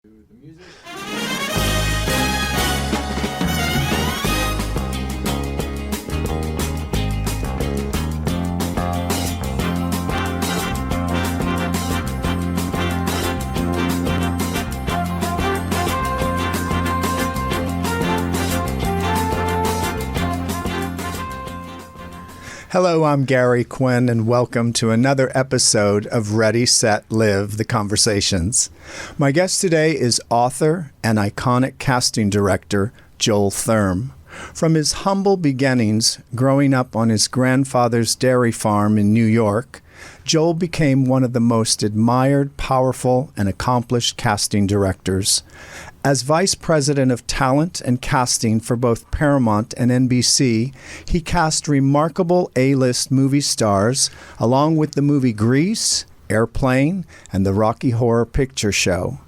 The music. Hello, I'm Gary Quinn, and welcome to another episode of Ready, Set, Live, The Conversations. My guest today is author and iconic casting director Joel Thrum. From his humble beginnings, growing up on his grandfather's dairy farm in New York, Joel became one of the most admired, powerful, and accomplished casting directors. As Vice President of Talent and Casting for both Paramount and NBC, he cast remarkable A-list movie stars, along with the movie Grease, Airplane, and the Rocky Horror Picture Show.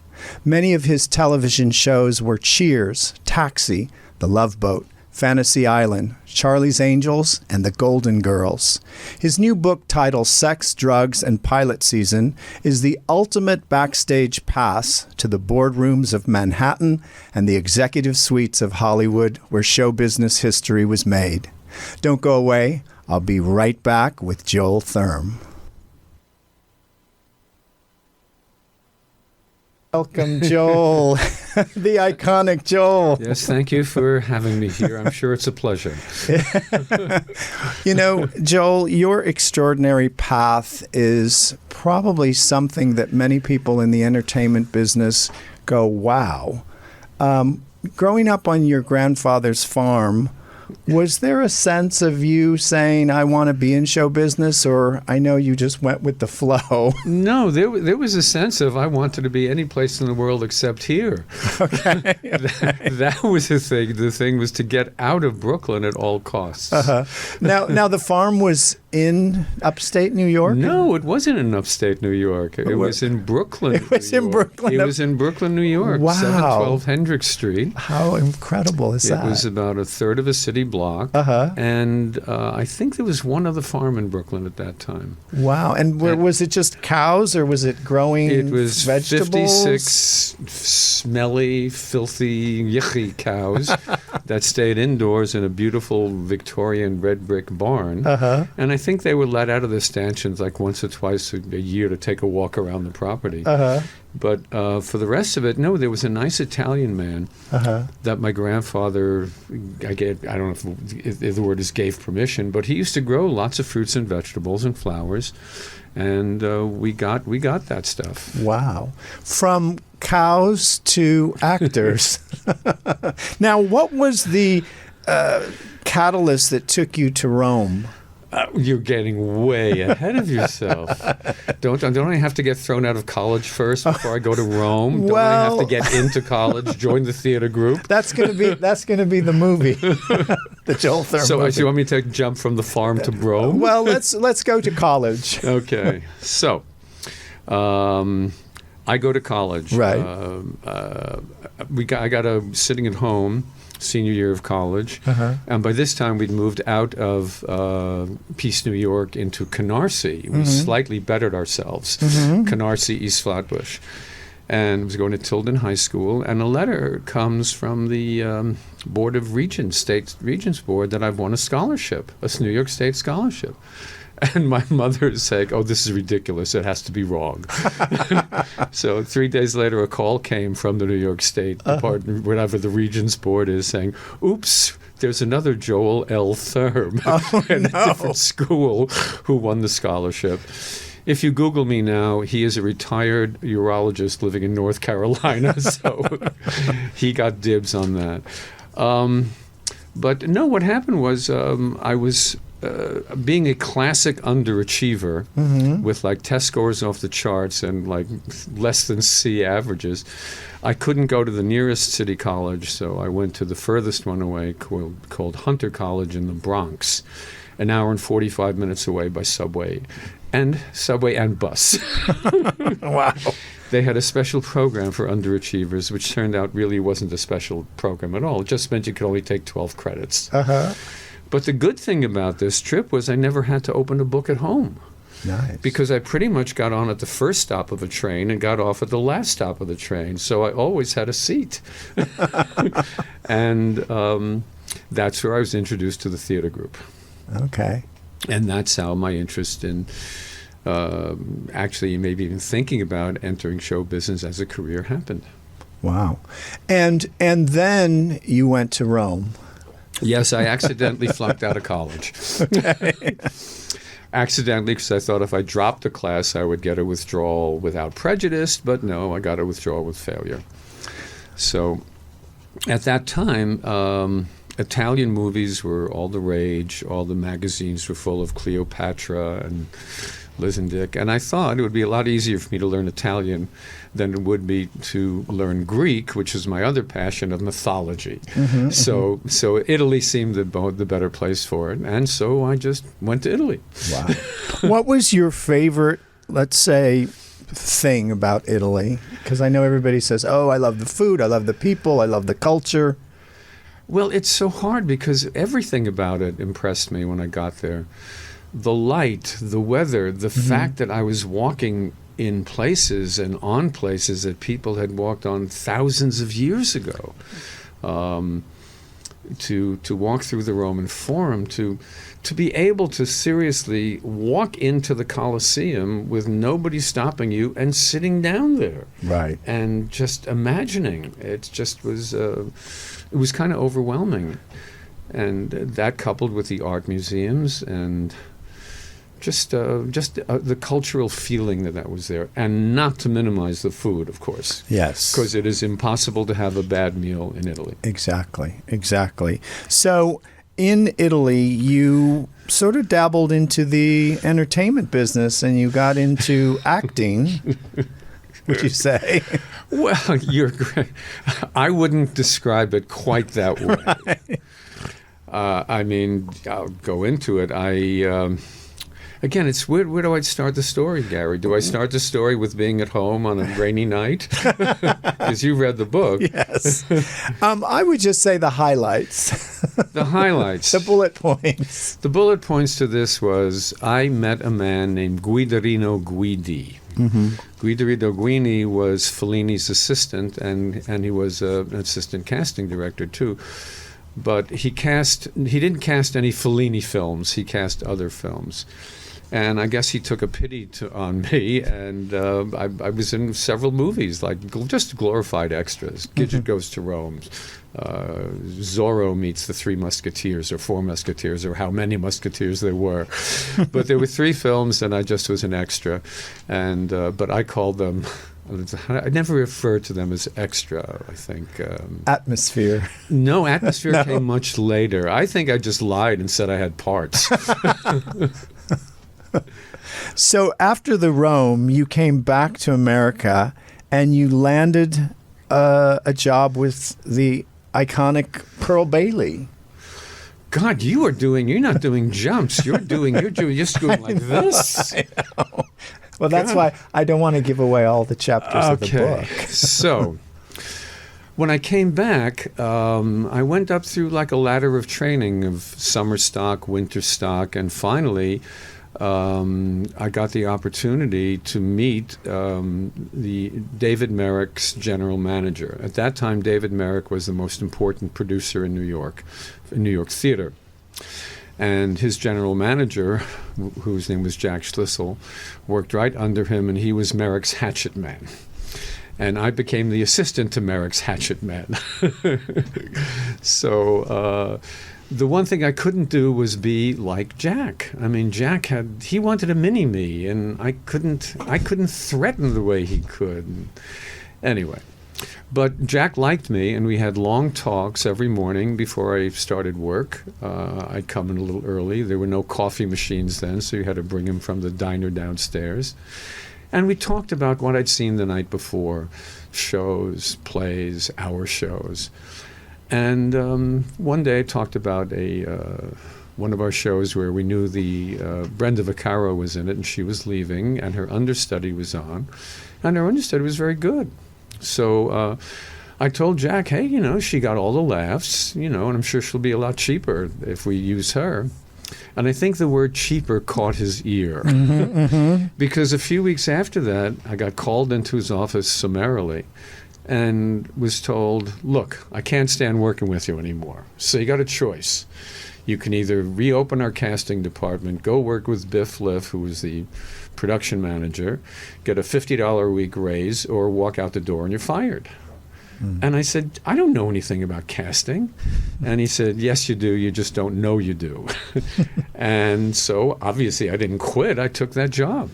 Many of his television shows were Cheers, Taxi, The Love Boat, Fantasy Island, Charlie's Angels, and The Golden Girls. His new book titled Sex, Drugs, and Pilot Season is the ultimate backstage pass to the boardrooms of Manhattan and the executive suites of Hollywood where show business history was made. Don't go away. I'll be right back with Joel Thrum. Welcome, Joel, the iconic Joel. Yes, thank you for having me here. I'm sure it's a pleasure. You know, Joel, your extraordinary path is probably something that many people in the entertainment business go, wow. Growing up on your grandfather's farm, was there a sense of you saying, I want to be in show business, or I know you just went with the flow? No, there was a sense of I wanted to be any place in the world except here. Okay. that was the thing. The thing was to get out of Brooklyn at all costs. Uh-huh. Now the farm was in upstate New York? No, it wasn't in upstate New York. It was in Brooklyn. It was in Brooklyn. It was in Brooklyn, New York. Wow. 712 Hendrick Street. How incredible is that? It was about a third of a city block. Uh-huh. And I think there was one other farm in Brooklyn at that time. Wow. And was it just cows, or was it growing It was vegetables? 56 smelly, filthy, yucky cows that stayed indoors in a beautiful Victorian red brick barn. Uh-huh. And I think they were let out of their stanchions like once or twice a year to take a walk around the property. Uh-huh. But for the rest of it, no, there was a nice Italian man that my grandfather, I don't know if the word is gave permission, but he used to grow lots of fruits and vegetables and flowers, and we got that stuff. Wow. From cows to actors. Now, what was the catalyst that took you to Rome? You're getting way ahead of yourself. Don't I have to get thrown out of college first before I go to Rome? Don't I have to get into college, join the theater group? That's gonna be the movie, the Joel Thrum movie. So you want me to jump from the farm to Rome? Well, let's go to college. Okay. So, I go to college. Right. I got a sitting at home. Senior year of college. And by this time, we'd moved out of Peace, New York into Canarsie. We slightly bettered ourselves. Canarsie, East Flatbush. And was going to Tilden High School. And a letter comes from the Board of Regents, State Regents Board, that I've won a scholarship, a New York State scholarship. And my mother is saying, oh, this is ridiculous. It has to be wrong. So 3 days later, a call came from the New York State Department, whatever the Regents Board is, saying, oops, there's another Joel L. Thrum at a different school who won the scholarship. If you Google me now, he is a retired urologist living in North Carolina, so he got dibs on that. But no, what happened was I was... being a classic underachiever with like test scores off the charts and like less than C averages, I couldn't go to the nearest city college, so I went to the furthest one away called Hunter College in the Bronx, an hour and 45 minutes away by subway and bus. Wow. They had a special program for underachievers, which turned out really wasn't a special program at all. It just meant you could only take 12 credits. But the good thing about this trip was I never had to open a book at home. Nice. Because I pretty much got on at the first stop of a train and got off at the last stop of the train. So I always had a seat. And that's where I was introduced to the theater group. Okay. And that's how my interest in actually maybe even thinking about entering show business as a career happened. Wow. And then you went to Rome. Yes, I accidentally flunked out of college. Okay. Accidentally, because I thought if I dropped a class, I would get a withdrawal without prejudice, but no, I got a withdrawal with failure. So at that time, Italian movies were all the rage. All the magazines were full of Cleopatra and Liz and Dick. And I thought it would be a lot easier for me to learn Italian than it would be to learn Greek, which is my other passion of mythology. So Italy seemed the better place for it. And so I just went to Italy. Wow. What was your favorite, let's say, thing about Italy? Because I know everybody says, oh, I love the food, I love the people, I love the culture. Well, it's so hard because everything about it impressed me when I got there. The light, the weather, the fact that I was walking in places and on places that people had walked on thousands of years ago. To walk through the Roman Forum, to be able to seriously walk into the Colosseum with nobody stopping you and sitting down there. Right. And just imagining. It just was, it was kind of overwhelming. And that coupled with the art museums and just the cultural feeling that was there, and not to minimize the food, of course. Yes. Because it is impossible to have a bad meal in Italy. Exactly. So in Italy, you sort of dabbled into the entertainment business and you got into acting, would you say? Well, you're great. I wouldn't describe it quite that way. Right. I mean, I'll go into it. Again, it's where do I start the story, Gary? Do I start the story with being at home on a rainy night? Because you read the book. Yes. I would just say the highlights. The highlights. The bullet points. The bullet points to this was I met a man named Guidarino Guidi. Guidarino Guidi was Fellini's assistant, and he was an assistant casting director, too. But he didn't cast any Fellini films. He cast other films. And I guess he took a pity on me, and I was in several movies, like just glorified extras. Gidget Goes to Rome, Zorro meets the Three Musketeers, or Four Musketeers, or how many Musketeers there were. But there were 3 films, and I just was an extra. And but I called them, I never referred to them as extra, I think. Atmosphere. No, Atmosphere came much later. I think I just lied and said I had parts. So after the Rome, you came back to America and you landed a job with the iconic Pearl Bailey. God, you're not doing jumps. You're just going like this. I know. Well, that's why I don't want to give away all the chapters of the book. So when I came back, I went up through like a ladder of training of summer stock, winter stock, and finally I got the opportunity to meet the David Merrick's general manager. At that time, David Merrick was the most important producer in New York theater. And his general manager, whose name was Jack Schlissel, worked right under him, and he was Merrick's hatchet man. And I became the assistant to Merrick's hatchet man. So the one thing I couldn't do was be like Jack. I mean, he wanted a mini-me, and I couldn't threaten the way he could. Anyway. But Jack liked me, and we had long talks every morning before I started work. I'd come in a little early. There were no coffee machines then, so you had to bring him from the diner downstairs. And we talked about what I'd seen the night before, shows, plays, our shows. And one day I talked about one of our shows where we knew Brenda Vaccaro was in it, and she was leaving, and her understudy was on. And her understudy was very good. So I told Jack, hey, she got all the laughs, and I'm sure she'll be a lot cheaper if we use her. And I think the word cheaper caught his ear. Because a few weeks after that, I got called into his office summarily and was told, look, I can't stand working with you anymore. So you got a choice. You can either reopen our casting department, go work with Biff Liff, who was the production manager, get a $50 a week raise, or walk out the door and you're fired. And I said, I don't know anything about casting. And he said, yes, you do. You just don't know you do. And so obviously I didn't quit. I took that job.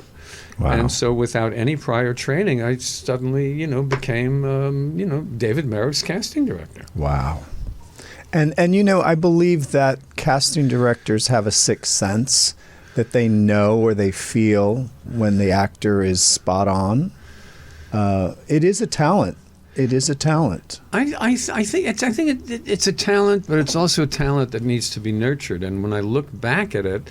Wow. And so without any prior training, I suddenly, became, David Merrick's casting director. Wow. And I believe that casting directors have a sixth sense that they know or they feel when the actor is spot on. It is a talent. It is a talent. I think it's a talent, but it's also a talent that needs to be nurtured. And when I look back at it,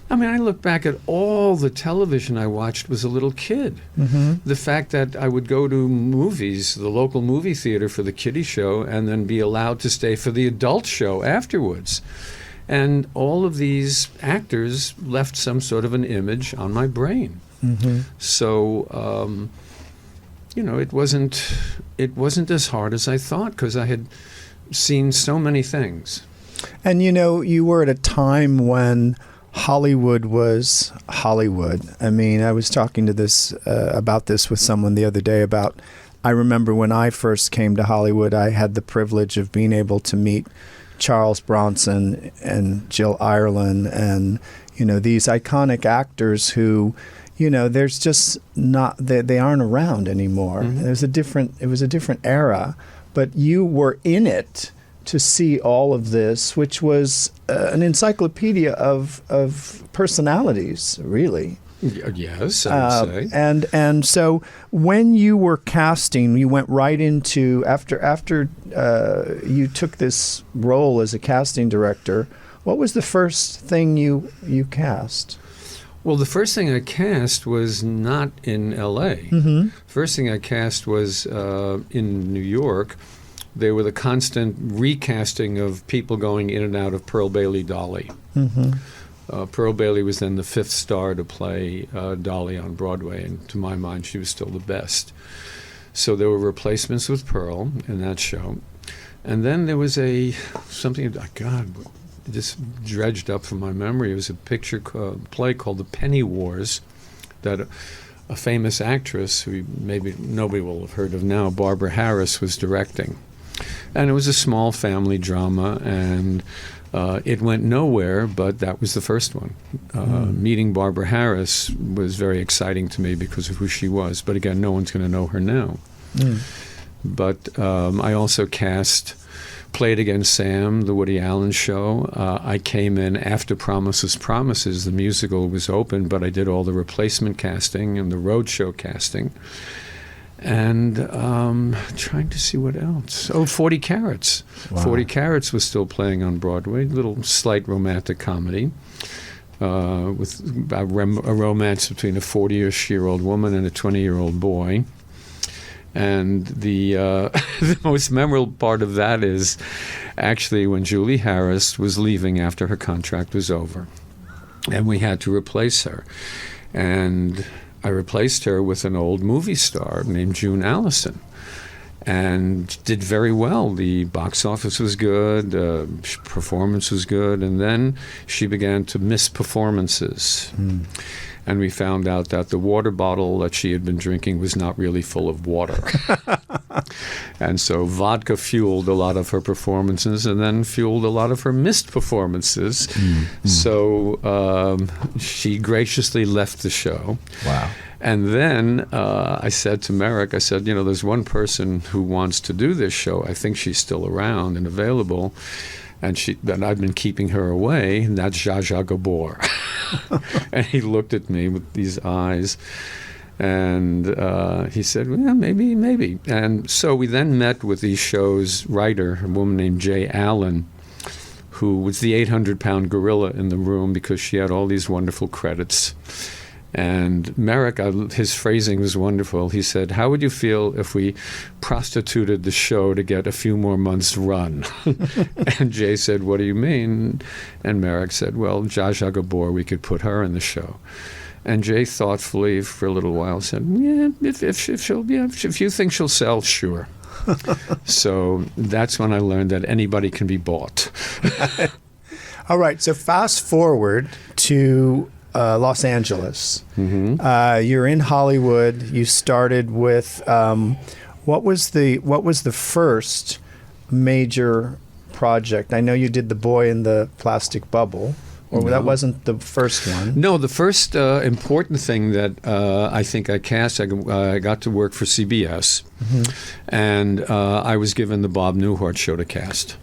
I look back at all the television I watched as a little kid. The fact that I would go to movies, the local movie theater for the kiddie show, and then be allowed to stay for the adult show afterwards. And all of these actors left some sort of an image on my brain. So, it wasn't as hard as I thought because I had seen so many things. And you were at a time when Hollywood was Hollywood. I was talking to about this with someone the other day I remember when I first came to Hollywood, I had the privilege of being able to meet Charles Bronson and Jill Ireland and, these iconic actors who, there's just not, they aren't around anymore. It was a different era, but you were in it to see all of this, which was an encyclopedia of personalities, really. Yes, I would say. And so when you were casting, you went right into, after you took this role as a casting director, what was the first thing you cast? Well, the first thing I cast was not in L.A. First thing I cast was in New York. They were the constant recasting of people going in and out of Pearl Bailey Dolly. Pearl Bailey was then the fifth star to play Dolly on Broadway, and to my mind, she was still the best. So there were replacements with Pearl in that show. And then there was this dredged up from my memory. It was a play called The Penny Wars that a famous actress who maybe nobody will have heard of now, Barbara Harris, was directing. And it was a small family drama, and it went nowhere, but that was the first one. Meeting Barbara Harris was very exciting to me because of who she was. But again, no one's going to know her now. But I also played against Sam, the Woody Allen show. I came in after Promises, Promises. The musical was open, but I did all the replacement casting and the roadshow casting. And trying to see what else. 40 Carats. Wow. 40 Carats was still playing on Broadway, little slight romantic comedy with a romance between a 40-ish-year-old woman and a 20-year-old boy. And the the most memorable part of that is actually when Julie Harris was leaving after her contract was over. And we had to replace her. And I replaced her with an old movie star named June Allison, and did very well. The box office was good, performance was good, and then she began to miss performances. And we found out that the water bottle that she had been drinking was not really full of water. And so vodka fueled a lot of her performances and then fueled a lot of her missed performances. So she graciously left the show. Wow. And then I said to Merrick, there's one person who wants to do this show. I think she's still around and available. And I've been keeping her away, and that's Zsa Zsa Gabor. And he looked at me with these eyes, and he said, well, maybe. And so we then met with the show's writer, a woman named Jay Allen, who was the 800-pound gorilla in the room because she had all these wonderful credits. And Merrick, his phrasing was wonderful. He said, "How would you feel if we prostituted the show to get a few more months' run?" And Jay said, "What do you mean?" And Merrick said, "Well, Zsa Zsa Gabor, we could put her in the show." And Jay thoughtfully for a little while said, "Yeah, if you think she'll sell, sure." So that's when I learned that anybody can be bought. All right, so fast forward to Los Angeles. You're in Hollywood. You started with what was the first major project? I know you did The Boy in the Plastic Bubble. Or that wasn't the first one? No, the first important thing that I think I cast, I got to work for CBS, and I was given the Bob Newhart show to cast.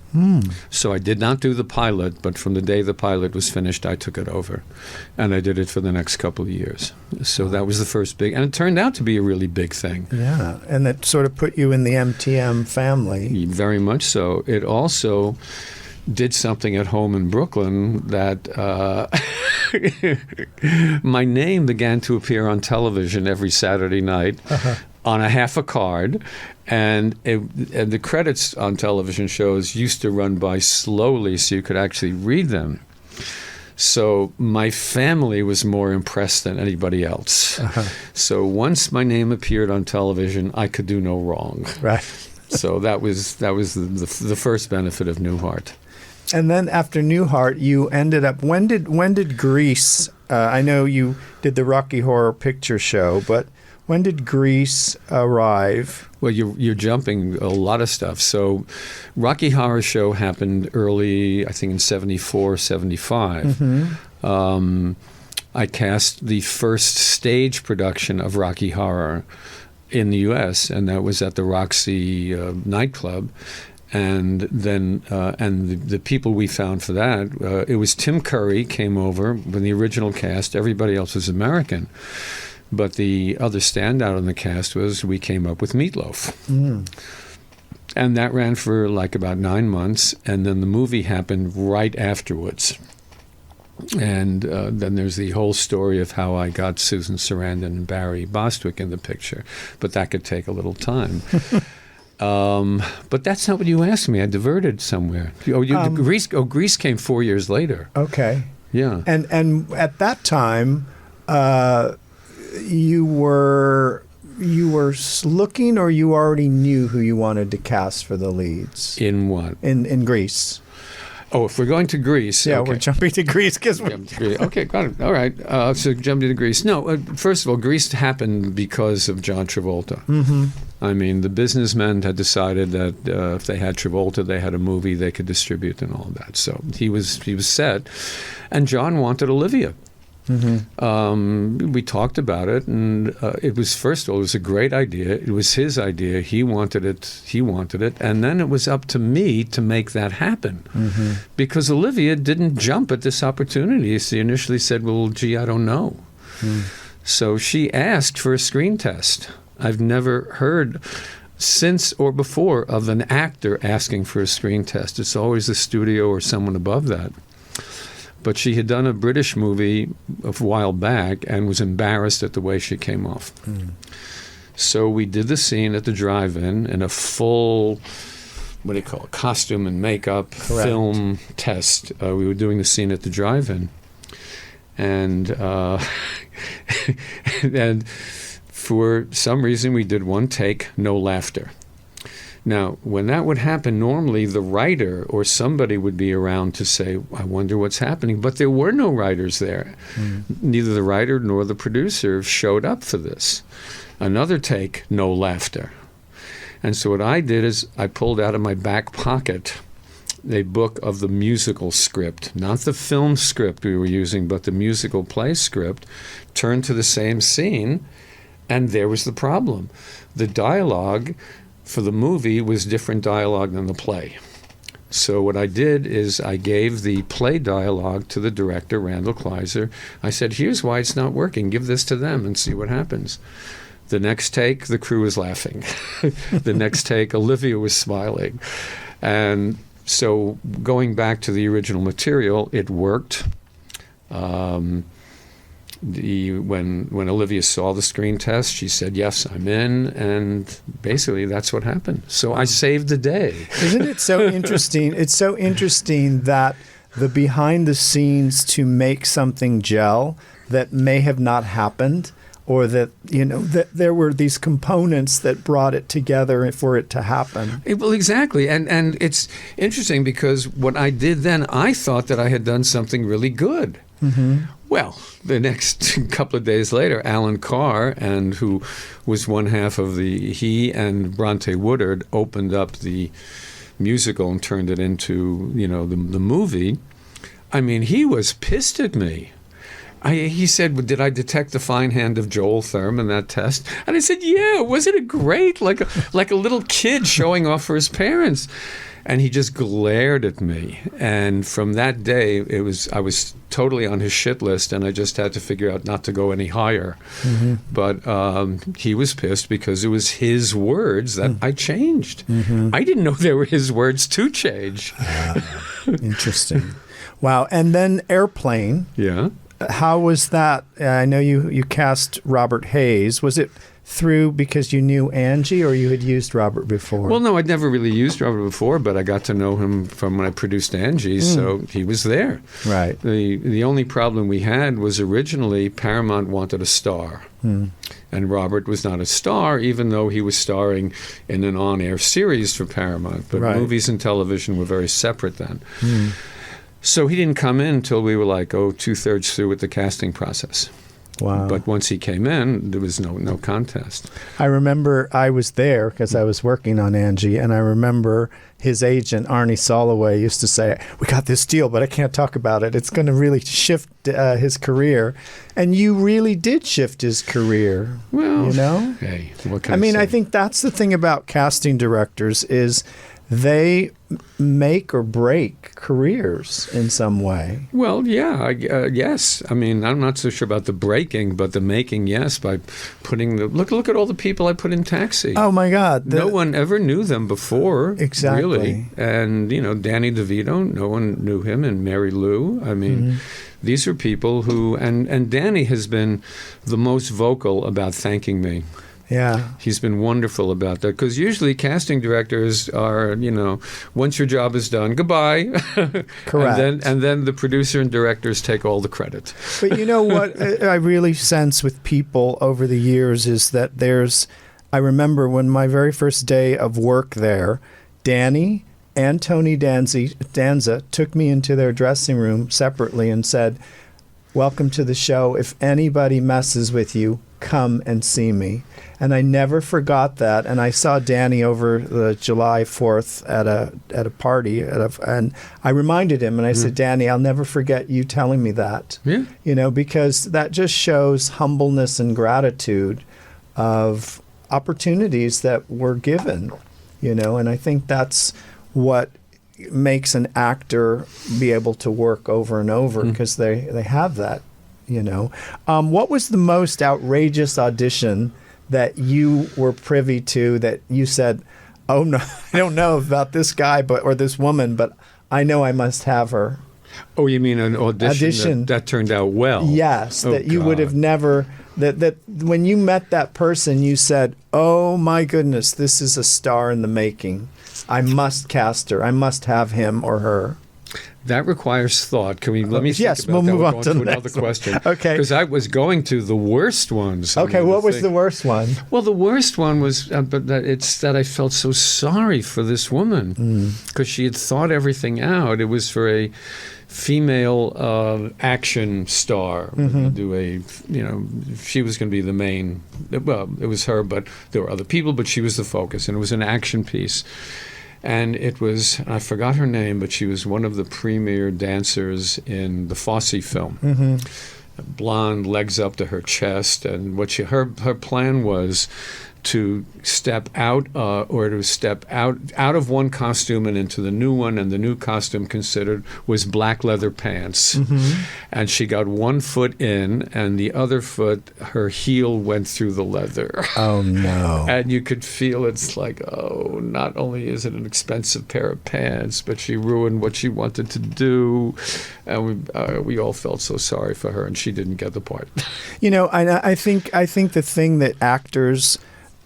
So I did not do the pilot, but from the day the pilot was finished, I took it over, and I did it for the next couple of years. So that was the first big, and it turned out to be a really big thing. Yeah, and it sort of put you in the MTM family. Very much so. It also did something at home in Brooklyn that my name began to appear on television every Saturday night on a half a card, and the credits on television shows used to run by slowly so you could actually read them. So my family was more impressed than anybody else. So once my name appeared on television, I could do no wrong. Right. So that was the first benefit of Newhart. And then after Newhart, you ended up. When did Grease? I know you did the Rocky Horror Picture Show, but when did Grease arrive? Well, you're jumping a lot of stuff. So, Rocky Horror Show happened early, I think, in 74, 75. I cast the first stage production of Rocky Horror in the U.S., and that was at the Roxy nightclub. And then, the people we found for that, it was Tim Curry came over with the original cast. Everybody else was American. But the other standout in the cast was we came up with Meatloaf. And that ran for like about 9 months. And then the movie happened right afterwards. And then there's the whole story of how I got Susan Sarandon and Barry Bostwick in the picture. But that could take a little time. But that's not what you asked me. I diverted somewhere. Grease came 4 years later. Okay. Yeah. And at that time, you were looking, or you already knew who you wanted to cast for the leads? In what? In Grease. Oh, if we're going to Grease. Yeah, okay. we're jumping to Grease. Okay, got it. All right. So jumping to Grease. No, first of all, Grease happened because of John Travolta. I mean, the businessmen had decided that if they had Travolta, they had a movie they could distribute and all that. So he was set. And John wanted Olivia. We talked about it, and it was, first of all, it was a great idea. It was his idea. He wanted it. And then it was up to me to make that happen. Because Olivia didn't jump at this opportunity. She initially said, well, gee, I don't know. So she asked for a screen test. I've never heard since or before of an actor asking for a screen test. It's always the studio or someone above that. But she had done a British movie a while back and was embarrassed at the way she came off. So we did the scene at the drive-in in a full, costume and makeup film test. We were doing the scene at the drive-in. And and for some reason we did one take, no laughter. Now, when that would happen, normally the writer or somebody would be around to say, I wonder what's happening. But there were no writers there. Neither the writer nor the producer showed up for this. Another take, no laughter. And so what I did is I pulled out of my back pocket a book of the musical script, not the film script we were using, but the musical play script, turned to the same scene, and there was the problem. The dialogue for the movie was different dialogue than the play. So what I did is I gave the play dialogue to the director, Randall Kleiser. I said, here's why it's not working. Give this to them and see what happens. The next take, the crew was laughing. The next take, Olivia was smiling. And so going back to the original material, it worked. when Olivia saw the screen test, she said, "Yes, I'm in," and basically that's what happened. So I saved the day. Isn't it so interesting? It's so interesting that the behind the scenes to make something gel that may have not happened, or that, that there were these components that brought it together for it to happen. Well, exactly. And it's interesting because what I did then, I thought that I had done something really good. Mm-hmm. Well, the next couple of days later, Alan Carr, who was one half of he and Bronte Woodard opened up the musical and turned it into, the movie. I mean, he was pissed at me. He said, "Well, did I detect the fine hand of Joel Thrum in that test?" And I said, "Yeah, wasn't it great? Like a little kid showing off for his parents." And he just glared at me. And from that day, I was totally on his shit list, and I just had to figure out not to go any higher. Mm-hmm. But he was pissed because it was his words that I changed. Mm-hmm. I didn't know they were his words to change. Interesting. Wow. And then Airplane. Yeah. How was that? I know you cast Robert Hayes. Was it through because you knew Angie, or you had used Robert before? Well, no, I'd never really used Robert before, but I got to know him from when I produced Angie, so he was there. Right. The only problem we had was originally Paramount wanted a star. And Robert was not a star, even though he was starring in an on-air series for Paramount. But movies and television were very separate then. So he didn't come in until we were like, 2/3 through with the casting process. Wow. But once he came in, there was no contest. I remember I was there because I was working on Angie, and I remember his agent, Arnie Soloway, used to say, "We got this deal, but I can't talk about it. It's going to really shift his career." And you really did shift his career. Well, Hey, what can I say? I think that's the thing about casting directors is they make or break careers in some way. Well, yeah, yes. I mean, I'm not so sure about the breaking, but the making, yes, by putting look at all the people I put in Taxi. Oh, my God. No one ever knew them before, exactly. Really. And, Danny DeVito, no one knew him, and Mary Lou. I mean, these are people who, and Danny has been the most vocal about thanking me. Yeah. He's been wonderful about that, because usually casting directors are, once your job is done, goodbye. Correct. and then the producer and directors take all the credit. But you know what I really sense with people over the years is that I remember when my very first day of work there, Danny and Tony Danza took me into their dressing room separately and said, "Welcome to the show. If anybody messes with you, come and see me." And I never forgot that. And I saw Danny over the July 4th at a party, and I reminded him, and I said, "Danny, I'll never forget you telling me that." Yeah. Because that just shows humbleness and gratitude of opportunities that were given, and I think that's what makes an actor be able to work over and over, because they have that, What was the most outrageous audition that you were privy to that you said, "Oh no, I don't know about this guy or this woman, but I know I must have her"? Oh, you mean an audition that turned out well? Yes, that you would have never, that when you met that person, you said, "Oh my goodness, this is a star in the making. I must cast her. I must have him or her." That requires thought. Can we let me think yes, about we'll that? move on to the another next one. question. Okay. Because I was going to the worst ones. Okay, what was the worst one? Well, the worst one was it's that I felt so sorry for this woman, because she had thought everything out. It was for a female action star. She was going to be the main. Well, it was her, but there were other people, but she was the focus, and it was an action piece. And it was, I forgot her name, but she was one of the premier dancers in the Fosse film. Blonde, legs up to her chest. And what her plan was to step out out of one costume and into the new one, and the new costume considered was black leather pants. And she got one foot in, and the other foot, her heel went through the leather. Oh, no. And you could feel it's like, oh, not only is it an expensive pair of pants, but she ruined what she wanted to do. And we all felt so sorry for her, and she didn't get the part. You know, I think the thing that actors,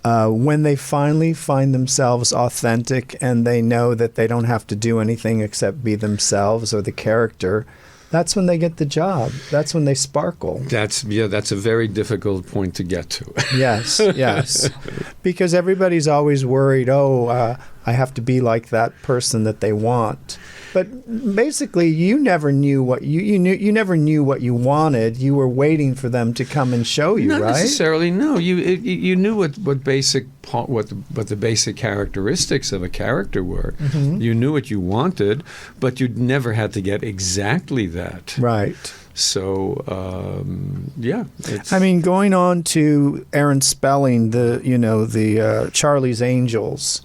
when they finally find themselves authentic and they know that they don't have to do anything except be themselves or the character, that's when they get the job. That's when they sparkle. That's a very difficult point to get to. Yes. Because everybody's always worried, I have to be like that person that they want. But basically, you never knew what you knew. You never knew what you wanted. You were waiting for them to come and show you, Not right? Not necessarily. No, you knew what the basic characteristics of a character were. You knew what you wanted, but you never had to get exactly that. Right. So, I mean, going on to Aaron Spelling, the Charlie's Angels,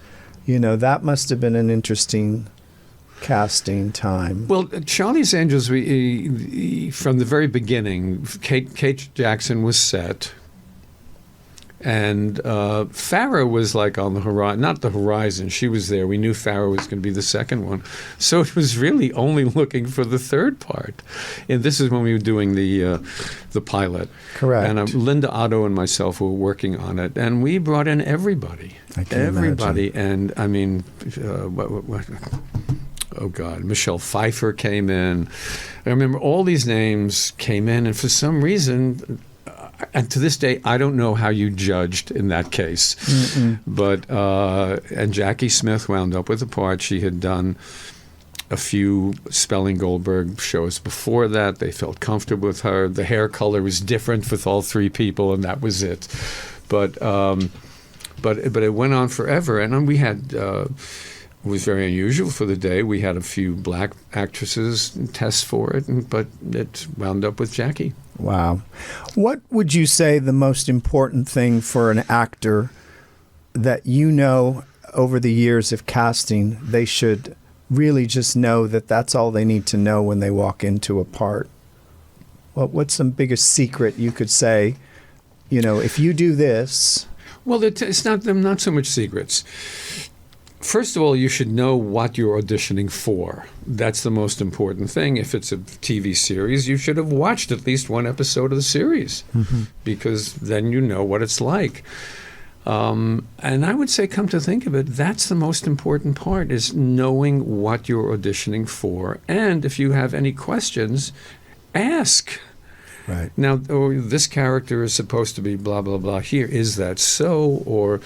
that must have been an interesting casting time. Well, Charlie's Angels, we from the very beginning, Kate Jackson was set, and Farrah was like on the horizon, not the horizon. She was there. We knew Farrah was going to be the second one, so it was really only looking for the third part. And this is when we were doing the pilot. Correct. And Linda Otto and myself were working on it, and we brought in everybody. I can imagine. And I mean, oh God, Michelle Pfeiffer came in. I remember all these names came in, and for some reason, and to this day, I don't know how you judged in that case. But and Jackie Smith wound up with the part. She had done a few Spelling Goldberg shows before that. They felt comfortable with her. The hair color was different with all three people, and that was it. But it went on forever, and we had. It was very unusual for the day. We had a few black actresses test for it, but it wound up with Jackie. Wow. What would you say the most important thing for an actor that over the years of casting, they should really just know that that's all they need to know when they walk into a part? What's some biggest secret you could say, if you do this? Well, it's not so much secrets. First of all, you should know what you're auditioning for. That's the most important thing. If it's a TV series, you should have watched at least one episode of the series, because then you know what it's like. And I would say, come to think of it, that's the most important part, is knowing what you're auditioning for. And if you have any questions, ask. Right. Now, this character is supposed to be blah, blah, blah. Here, is that so? Or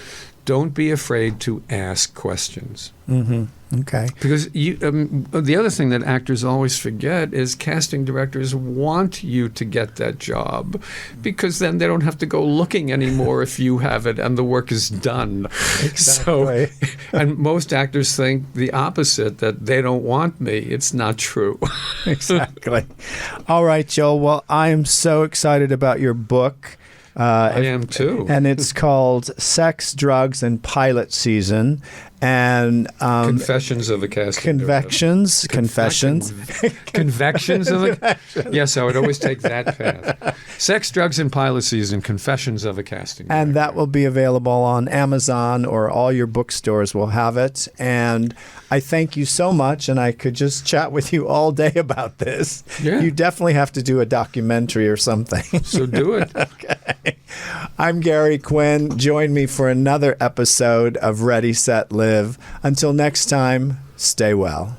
don't be afraid to ask questions. Okay. Because the other thing that actors always forget is casting directors want you to get that job, because then they don't have to go looking anymore if you have it and the work is done. Exactly. So, and most actors think the opposite, that they don't want me. It's not true. Exactly. All right, Joel. Well, I am so excited about your book. I am too. And it's called Sex, Drugs, and Pilot Season. And Confessions of a Casting Confections. Convections of a... Yes, I would always take that path. Sex, Drugs, and Pilot Season, Confessions of a Casting Director. And that will be available on Amazon, or all your bookstores will have it. And I thank you so much, and I could just chat with you all day about this. Yeah. You definitely have to do a documentary or something. So do it. Okay. I'm Gary Quinn. Join me for another episode of Ready, Set, Live. Until next time, stay well.